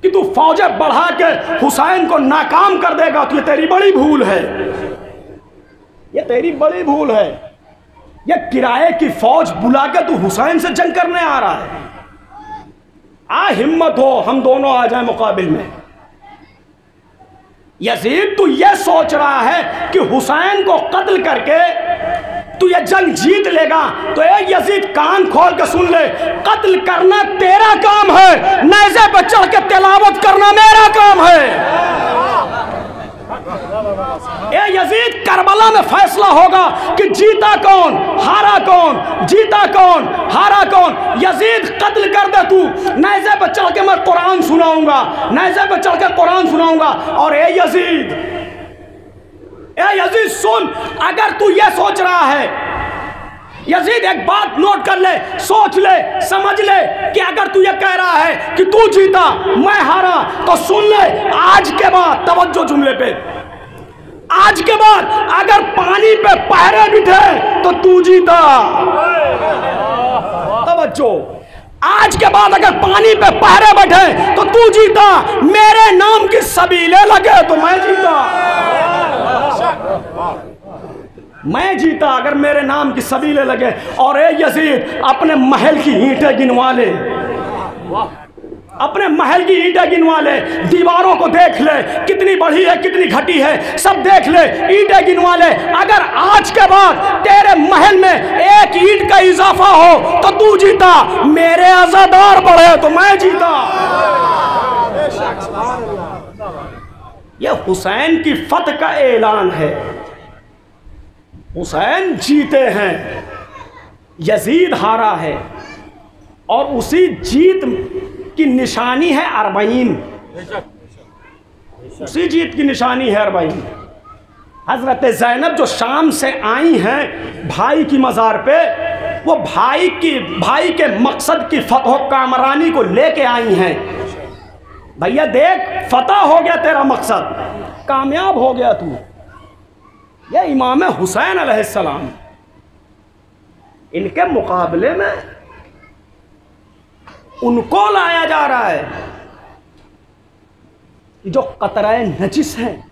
कि तू फौजें बढ़ा के हुसैन को नाकाम कर देगा तो ये तेरी बड़ी भूल है, ये तेरी बड़ी भूल है। ये किराए की फौज बुला के तू हुसैन से जंग करने आ रहा है। हिम्मत हो हम दोनों आ जाए मुकाबिल में। यजीद, तू ये सोच रहा है कि हुसैन को कत्ल करके तू ये जंग जीत लेगा, तो ए यजीद कान खोल के सुन ले, कत्ल करना तेरा काम है, नेज़े पे चढ़ के तिलावत करना मेरा काम है। ए यजीद, करबला में फैसला होगा कि जीता कौन हारा कौन, जीता कौन हारा कौन। यजीद, कत्ल कर दे तू, नेज़े पे चढ़ के मैं कुरान सुनाऊंगा, नेज़े पे चढ़ के कुरान सुनाऊंगा। और ए यजीद सुन, अगर तू ये सोच रहा है, यजीद एक बात नोट कर ले, सोच ले, समझ ले कि अगर तू ये कह रहा है कि तू जीता मैं हारा, तो सुन ले, आज के बाद तवज्जो जुमले पे, आज के बाद अगर पानी पे पहरे बिठे तो तू जीता। तवज्जो, आज के बाद अगर पानी पे पहरे बैठे तो तू जीता, मेरे नाम की सबीले लगे तो मैं जीता, मैं जीता अगर मेरे नाम की सबीले लगे। और ए यजीद, अपने महल की ईंटें गिनवा ले, अपने महल की ईंटें गिनवा ले, दीवारों को देख ले कितनी बढ़ी है कितनी घटी है, सब देख ले, ईंटें गिनवा ले। अगर आज के बाद तेरे महल में एक ईंट का इजाफा हो तो तू जीता, मेरे अज़ादार बढ़े तो मैं जीता। यह हुसैन की फतह का ऐलान है। हुसैन जीते हैं, यजीद हारा है, और उसी जीत की निशानी है 40, उसी जीत की निशानी है 40। हजरत ज़ैनब जो शाम से आई हैं भाई की मज़ार पे, वो भाई के मकसद की फतह कामरानी को लेके आई हैं। भैया देख, फतह हो गया तेरा मकसद, कामयाब हो गया तू। ये इमाम हुसैन अलैहिस्सलाम, इनके मुकाबले में उनको लाया जा रहा है जो कतराए नजिस हैं,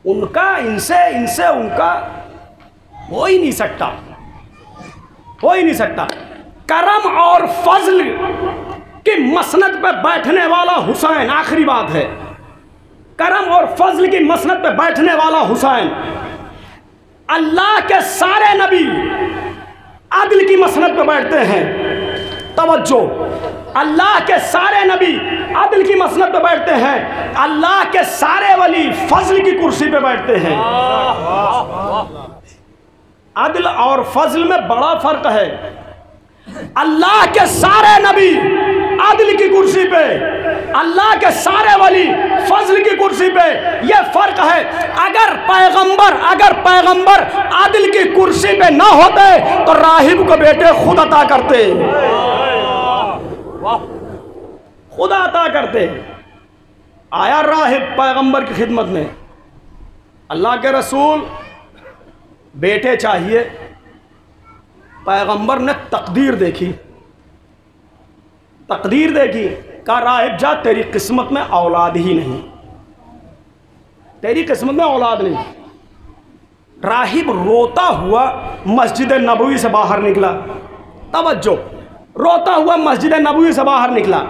उनका इनसे उनका हो ही नहीं सकता। करम और फजल कि मसनद पे बैठने वाला हुसैन, आखिरी बात है, करम और फजल की मसनद पे बैठने वाला हुसैन, अल्लाह के सारे नबी अदल की मसनद पे बैठते हैं। तवज्जो, अल्लाह के सारे नबी अदल की मसनद पे बैठते हैं, अल्लाह के सारे वली फजल की कुर्सी पे बैठते हैं। अदल और फजल में बड़ा फर्क है। अल्लाह के सारे नबी अदल की कुर्सी पे, अल्लाह के सारे वली फजल की कुर्सी पे, यह फर्क है। अगर पैगंबर अदल की कुर्सी पे ना होते तो राहिब को बेटे खुद अता करते, खुदा अता करते। आया राहिब पैगंबर की खिदमत में, अल्लाह के रसूल बेटे चाहिए। पैगंबर ने तकदीर देखी, तकदीर देखी, कहा राहिब जा, तेरी किस्मत में औलाद ही नहीं, तेरी किस्मत में औलाद नहीं। राहिब रोता हुआ मस्जिद नबवी से बाहर निकला। तवज्जो, रोता हुआ मस्जिद नबवी से बाहर निकला।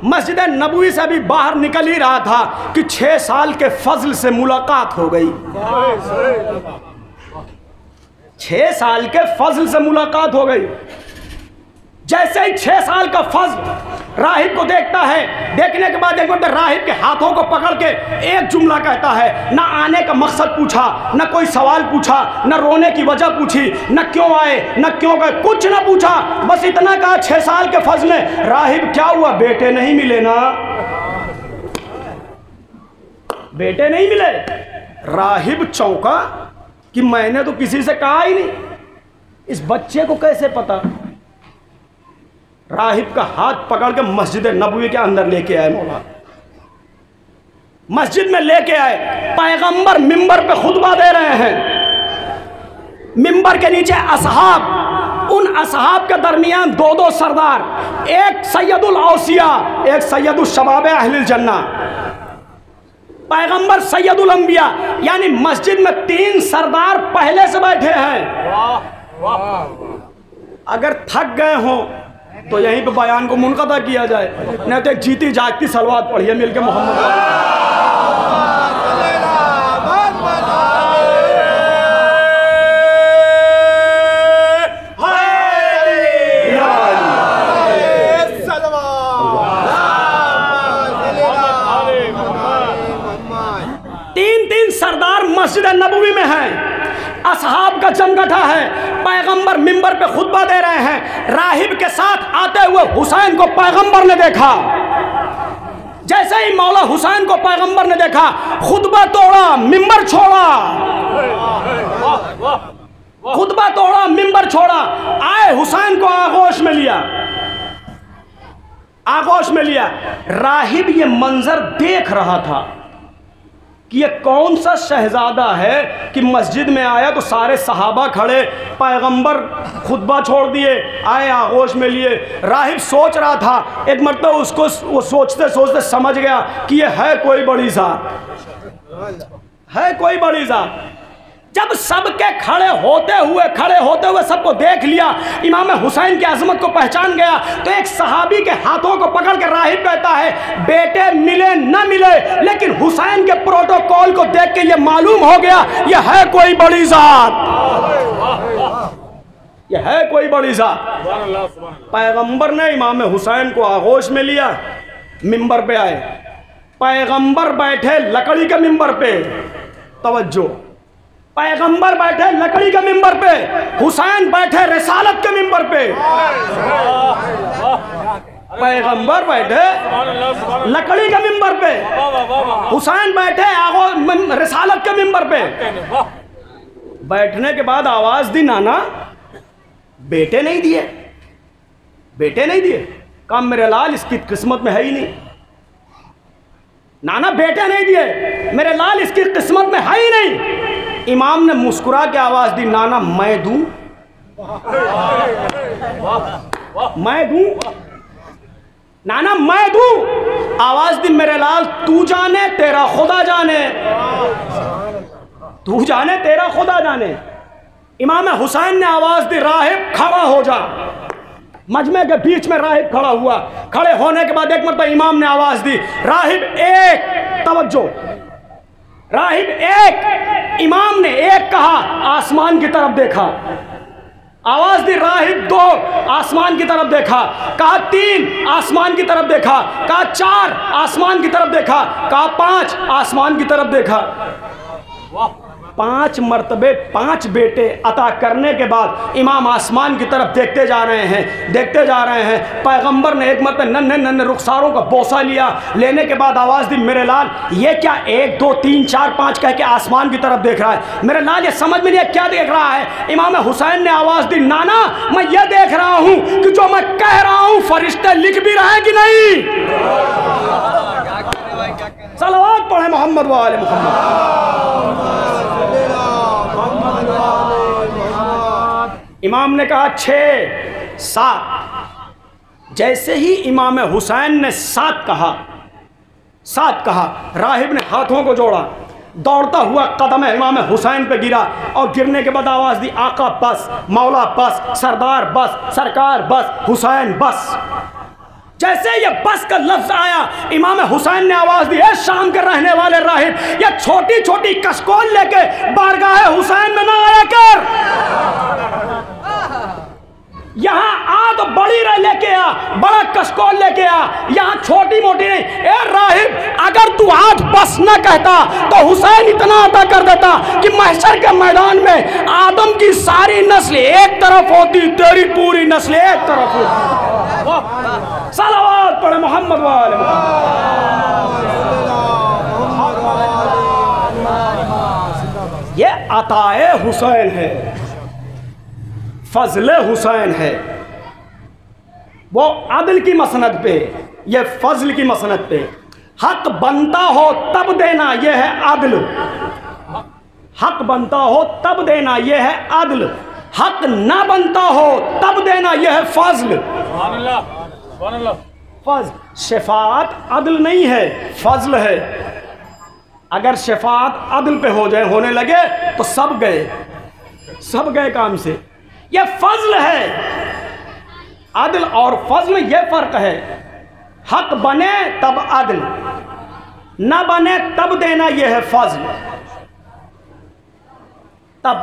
मस्जिद नबवी से अभी बाहर निकल ही रहा था कि 6 साल के फजल से मुलाकात हो गई। 6 साल के फजल से मुलाकात हो गई। जैसे ही 6 साल का फजल राहिब को देखता है, देखने के बाद एक बार राहिब के हाथों को पकड़ के एक जुमला कहता है। ना आने का मकसद पूछा, ना कोई सवाल पूछा, ना रोने की वजह पूछी, ना क्यों आए, ना क्यों गए, कुछ ना पूछा, बस इतना कहा 6 साल के फजल में, राहिब क्या हुआ, बेटे नहीं मिले ना, बेटे नहीं मिले। राहिब चौंका कि मैंने तो किसी से कहा ही नहीं, इस बच्चे को कैसे पता। राहिब का हाथ पकड़ के मस्जिद नबवी के अंदर लेके आए मौला, मस्जिद में लेके आए। पैगंबर मिंबर पे खुतबा दे रहे हैं, मिंबर के नीचे असहाब, उन असहाब के दरमियान 2 सरदार, एक सैयदुल औसिया, एक सैयदुल शबाब अहलिल जन्ना, पैगंबर सैयदुल अंबिया, यानी मस्जिद में 3 सरदार पहले से बैठे हैं। अगर थक गए हों तो यहीं पे बयान को मुनक़ता किया जाए, नहीं तो एक जीती जागती सलवात पढ़िए मिलके मोहम्मद। तीन सरदार मस्जिद नबवी में हैं, असहाब का जमघटा है, पैगंबर मिंबर पे खुतबा दे रहे हैं। राहिब के साथ आते हुए हुसैन को पैगंबर ने देखा। जैसे ही मौला हुसैन को पैगंबर ने देखा, खुतबा तोड़ा, मिंबर छोड़ा, खुतबा तोड़ा, मिंबर छोड़ा, आए हुसैन को आगोश में लिया, आगोश में लिया। राहिब ये मंजर देख रहा था कि ये कौन सा शहजादा है कि मस्जिद में आया तो सारे सहाबा खड़े, पैगंबर खुतबा छोड़ दिए, आए आगोश में लिए। राहिब सोच रहा था, एक मरतबा उसको वो सोचते सोचते समझ गया कि ये है कोई बड़ी ज़ात, है कोई बड़ी ज़ात। जब सबके खड़े होते हुए सबको देख लिया, इमाम हुसैन की अजमत को पहचान गया, तो एक सहाबी के हाथों को पकड़ के राहिब कहता है, बेटे मिले न मिले, लेकिन हुसैन के प्रोटोकॉल को देख के ये मालूम हो गया ये है कोई बड़ी ज़ात, ये है कोई बड़ी ज़ात। पैगंबर ने इमाम हुसैन को आगोश में लिया, मिंबर पे आए। पैगंबर बैठे लकड़ी के मिंबर पे, तवज्जो, पैगंबर बैठे लकड़ी के मिंबर पे, हुसैन बैठे रिसालत के मिंबर पे। पैगंबर बैठे लकड़ी के मिंबर पे, हुसैन बैठे रिसालत के मिंबर पे। बैठने के बाद आवाज दी, नाना बेटे नहीं दिए, बेटे नहीं दिए। कहा मेरे लाल इसकी किस्मत में है ही नहीं, नाना बेटे नहीं दिए, मेरे लाल इसकी किस्मत में है ही नहीं। इमाम ने मुस्कुरा के आवाज दी, नाना मैं दूं, मैं दूं, नाना मैं दूं। आवाज दी, मेरे लाल तू जाने तेरा खुदा जाने, तू जाने तेरा खुदा जाने। इमाम हुसैन ने आवाज दी, राहिब खड़ा हो जा, मजमे के बीच में राहिब खड़ा हुआ। खड़े होने के बाद एक मरतबा इमाम ने आवाज दी, राहिब एक, तवज्जो, राहिब एक। इमाम ने एक कहा, आसमान की तरफ देखा। आवाज दी, राहिब दो, आसमान की तरफ देखा। कहा तीन, आसमान की तरफ देखा। कहा चार, आसमान की तरफ देखा। कहा पांच, आसमान की तरफ देखा। 5 मरतबे 5 बेटे अता करने के बाद इमाम आसमान की तरफ देखते जा रहे हैं, देखते जा रहे हैं। पैगंबर ने एक मरतबे नन्हे नन्हे रुखसारों का बोसा लिया। लेने के बाद आवाज़ दी, मेरे लाल ये क्या 1 2 3 4 5 कह के आसमान की तरफ देख रहा है? मेरे लाल ये समझ में नहीं क्या देख रहा है? इमाम हुसैन ने आवाज़ दी, नाना मैं ये देख रहा हूँ कि जो मैं कह रहा हूँ फरिश्ते लिख भी रहे हैं कि नहीं। सलवात पढ़े मोहम्मद वाले मोहम्मद। इमाम ने कहा 6 7। जैसे ही इमाम हुसैन ने 7 कहा, राहिब ने हाथों को जोड़ा, दौड़ता हुआ कदम इमाम हुसैन पे गिरा और गिरने के बाद आवाज़ दी, आका बस, मौला बस, सरदार बस, सरकार बस, हुसैन बस। जैसे ये बस का लफ्ज आया, इमाम हुसैन ने आवाज दी, है शाम के रहने वाले राहिब, ये छोटी छोटी कशकोल लेके बारगाह हुसैन में ना आया कर। यहाँ आ तो बड़ी रह लेके आ, बड़ा कशकोल लेके आ, यहाँ छोटी मोटी नहीं। ए राहिब, अगर तू आज बस न कहता तो हुसैन इतना अता कर देता कि महशर के मैदान में आदम की सारी नस्ल एक तरफ होती, तेरी पूरी नस्ल एक तरफ होती। सलावत पढ़े मोहम्मद वाले। ये अताए हुसैन है, फजले हुसैन है। वो अदल की मसनद पे, ये फजल की मसनद पे। हक बनता हो तब देना, ये है अदल। हक बनता हो तब देना, ये है अदल। हक ना बनता हो तब देना, ये है फजल। फजल, शफाअत अदल नहीं है, फजल है। अगर शफाअत अदल पे हो जाए, होने लगे तो सब गए काम से। ये फजल है। अदल और फजल में यह फर्क है। हक बने तब अदल, ना बने तब देना, यह है फजल। तब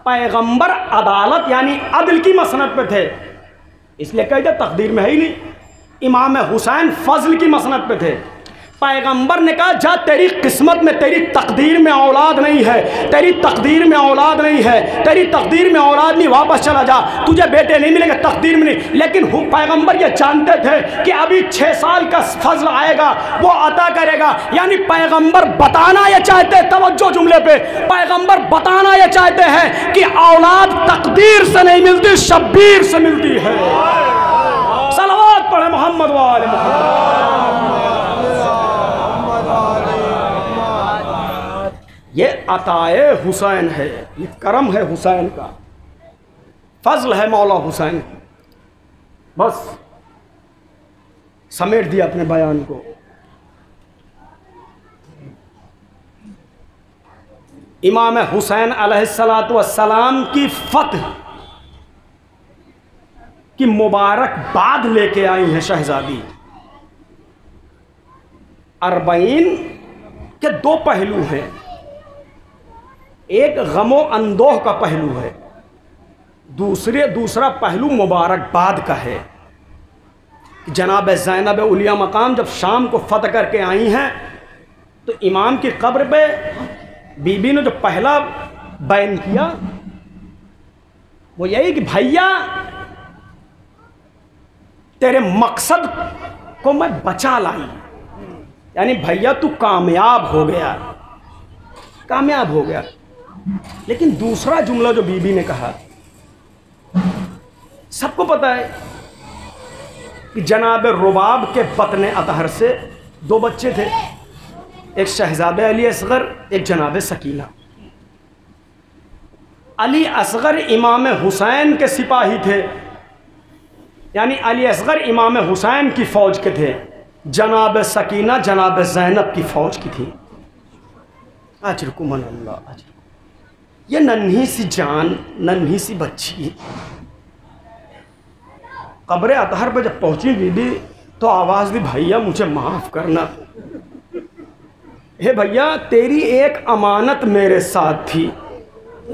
पैगंबर अदालत यानी अदल की मसनद पे थे, इसलिए कहते तकदीर में है ही नहीं। इमाम हुसैन फजल की मसनद पे थे। पैगंबर ने कहा, जा तेरी किस्मत में, तेरी तकदीर में औलाद नहीं है, तेरी तकदीर में औलाद नहीं है, तेरी तकदीर में औलाद नहीं, वापस चला जा, तुझे बेटे नहीं मिलेंगे, तकदीर में नहीं। लेकिन पैगंबर ये जानते थे कि अभी 6 साल का फजल आएगा, वो अता करेगा। यानी पैगंबर बताना ये चाहते, तवज्जो जुमले पे, पैगंबर बताना ये चाहते हैं कि औलाद तकदीर से नहीं मिलती, शब्बीर से मिलती है। सलवात पढ़े मोहम्मद वाले मोहम्मद। ये अताए हुसैन है, ये करम है हुसैन का, फजल है मौला हुसैन की। बस समेट दिया अपने बयान को। इमाम हुसैन अलैहिस्सलातु वस्सलाम की फतह की मुबारकबाद लेके आई है शहजादी। अरबईन के 2 पहलू हैं। एक गमो अंदोह का पहलू है, दूसरा पहलू मुबारकबाद का है। जनाब ज़ैनब उलिया मकाम जब शाम को फतह करके आई हैं तो इमाम की कब्र पे बीबी ने जो पहला बयान किया वो यही कि भैया तेरे मकसद को मैं बचा लाई, यानी भैया तू कामयाब हो गया। लेकिन दूसरा जुमला जो बीबी ने कहा, सबको पता है कि जनाब रुबाब के बतन अतहर से 2 बच्चे थे, एक शहजादे अली असगर, एक जनाब सकीना। अली असगर इमाम हुसैन के सिपाही थे, यानी अली असगर इमाम हुसैन की फ़ौज के थे, जनाब सकीना जनाब ज़ैनब की फ़ौज की थी। अजरकुम अल्लाह। ये नन्ही सी जान, नन्ही सी बच्ची कब्र अतहर पे जब पहुंची बीबी तो आवाज़ दी, भैया मुझे माफ़ करना, हे भैया तेरी एक अमानत मेरे साथ थी,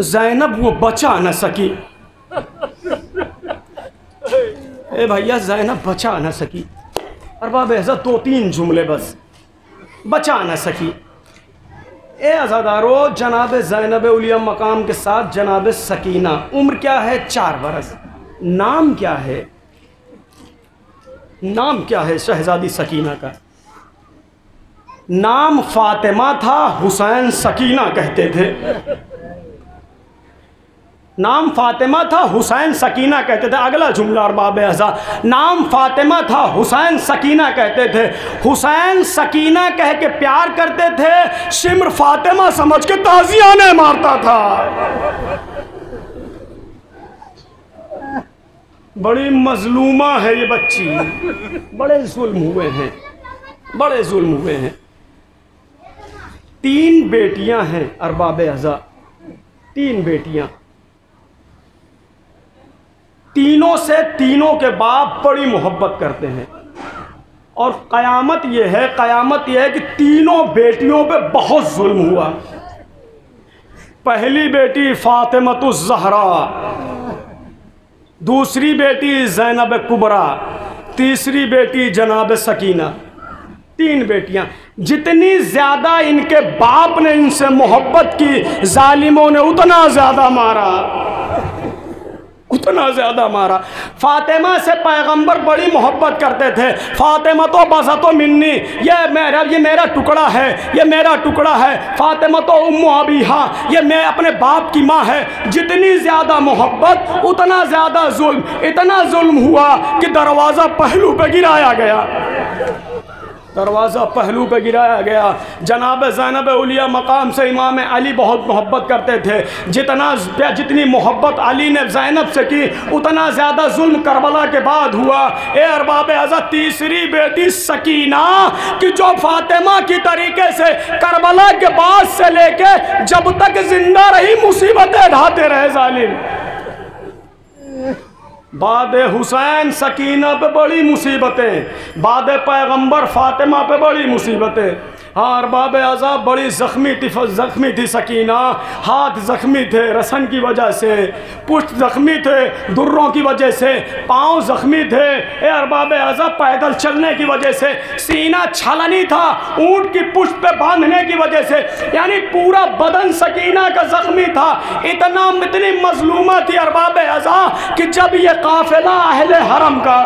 ज़ैनब वो बचा न सकी। ए भैया ज़ैनब बचा न सकी। अरबाब इज़्ज़त 2-3 जुमले बस, बचा न सकी। ए अज़ादारो, जनाब ज़ैनब उलिया मकाम के साथ जनाब सकीना, उम्र क्या है? 4 बरस। नाम क्या है? नाम क्या है शहज़ादी सकीना का? नाम फ़ातिमा था, हुसैन सकीना कहते थे। नाम फ़ातिमा था, हुसैन सकीना कहते थे। अगला जुमला अरबाब इज़्ज़त, नाम फ़ातिमा था, हुसैन सकीना कहते थे। हुसैन सकीना कह के प्यार करते थे, शिम्र फ़ातिमा समझ के ताज़ियाने मारता था। बड़ी मजलूमा है ये बच्ची, बड़े जुल्म हुए हैं, बड़े जुल्म हुए हैं। 3 बेटियां हैं अरबाब इज़्ज़त, 3 बेटियां। तीनों से तीनों के बाप बड़ी मोहब्बत करते हैं। और क़यामत यह है कि तीनों बेटियों पे बहुत जुल्म हुआ। पहली बेटी फ़ातिमतुज़ ज़हरा, दूसरी बेटी ज़ैनब कुबरा, तीसरी बेटी जनाब सकीना। 3 बेटियां। जितनी ज़्यादा इनके बाप ने इनसे मोहब्बत की, जालिमों ने उतना ज़्यादा मारा, उतना ज़्यादा मारा। फ़ातिमा से पैगंबर बड़ी मोहब्बत करते थे। फ़ातिमा तो बज़तो मिन्नी, ये मेरा टुकड़ा है, ये मेरा टुकड़ा है। फ़ातिमा तो उम्मु अबीहा, ये मैं अपने बाप की माँ है। जितनी ज़्यादा मोहब्बत उतना ज़्यादा जुल्म। इतना जुल्म हुआ कि दरवाज़ा पहलू पे गिराया गया, दरवाज़ा पहलू पे गिराया गया। जनाब ज़ैनब उलिया मकाम से इमाम अली बहुत मोहब्बत करते थे। जितनी मोहब्बत अली ने ज़ैनब से की, उतना ज़्यादा जुल्म करबला के बाद हुआ। ए अरबाब इज़्ज़त, तीसरी बेटी सकीना कि जो फ़ातिमा की तरीके से करबला के बाद से लेके जब तक जिंदा रही मुसीबतें ढाते रहे जालिम। बाद हुसैन सकीना पे बड़ी मुसीबतें, बाद पैगंबर फ़ातिमा पे बड़ी मुसीबतें। हाँ अरबाब इज़्ज़त, बड़ी ज़ख्मी थी सकीना। हाथ ज़ख्मी थे रसन की वजह से, पुष्ट ज़ख्मी थे दुर्रों की वजह से, पाँव ज़ख्मी थे ए अरबाब इज़्ज़त पैदल चलने की वजह से, सीना छलनी था ऊँट की पुष्ट पे बांधने की वजह से, यानी पूरा बदन सकीना का ज़ख्मी था। इतनी मजलूमा थी अरबाब इज़्ज़त कि जब ये काफ़िला अहले हरम का,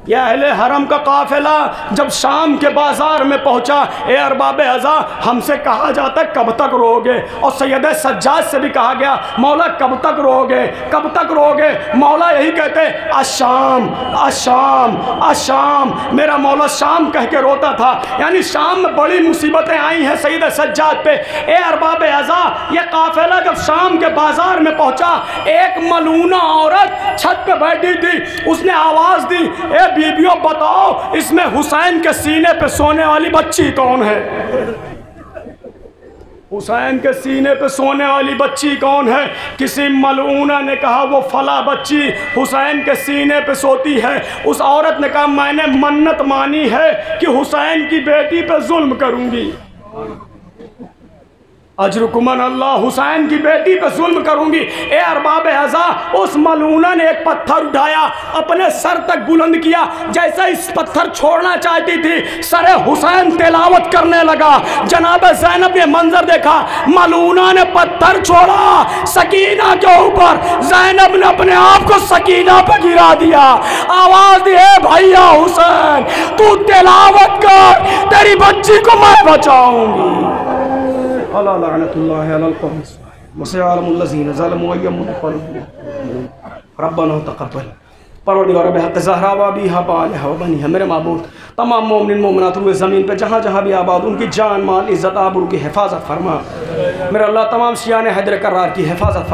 यह अहले हरम का काफ़िला जब शाम के बाज़ार में पहुंचा, ए अरबाब इज़्ज़त हमसे कहा जाता कब तक रोओगे, और सैयद सज्जाद से भी कहा गया मौला कब तक रोओगे, कब तक रोओगे। मौला यही कहते अशाम अशाम अशाम, मेरा मौला शाम कह के रोता था। यानी शाम में बड़ी मुसीबतें आई हैं सैयद सज्जाद पे। ए अरबाब इज़्ज़त, यह काफ़िला जब शाम के बाज़ार में पहुंचा, एक मलूना औरत छत पे बैठी थी, उसने आवाज़ दी, ए बीबियों बताओ इसमें हुसैन के सीने पे सोने वाली बच्ची कौन है? हुसैन के सीने पे सोने वाली बच्ची कौन है? किसी मलऊना ने कहा वो फला बच्ची हुसैन के सीने पे सोती है। उस औरत ने कहा मैंने मन्नत मानी है कि हुसैन की बेटी पे जुल्म करूंगी, अजरुकुमन अल्लाह, हुसैन की बेटी पे जुल्म करूंगी। ए अरबाब इज़्ज़त, उस मलूना ने एक पत्थर उठाया, अपने सर तक बुलंद किया, जैसे इस पत्थर छोड़ना चाहती थी, सरे हुसैन तिलावत करने लगा। जनाब ज़ैनब ने मंजर देखा, मलूना ने पत्थर छोड़ा सकीना के ऊपर, ज़ैनब ने अपने आप को सकीना पे गिरा दिया। आवाज दी, भैया हुसैन तू तिलावत कर, तेरी बच्ची को मैं बचाऊंगी। मेरे माबूद तमाम मोमिन मोमिनात हुए ज़मीन पे जहाँ जहाँ भी आबाद, उनकी जान माल इज़्ज़त आबरू की हिफाजत फरमा। मेरा अल्लाह तमाम शियाने हैदर करार की हिफाजत फरमा।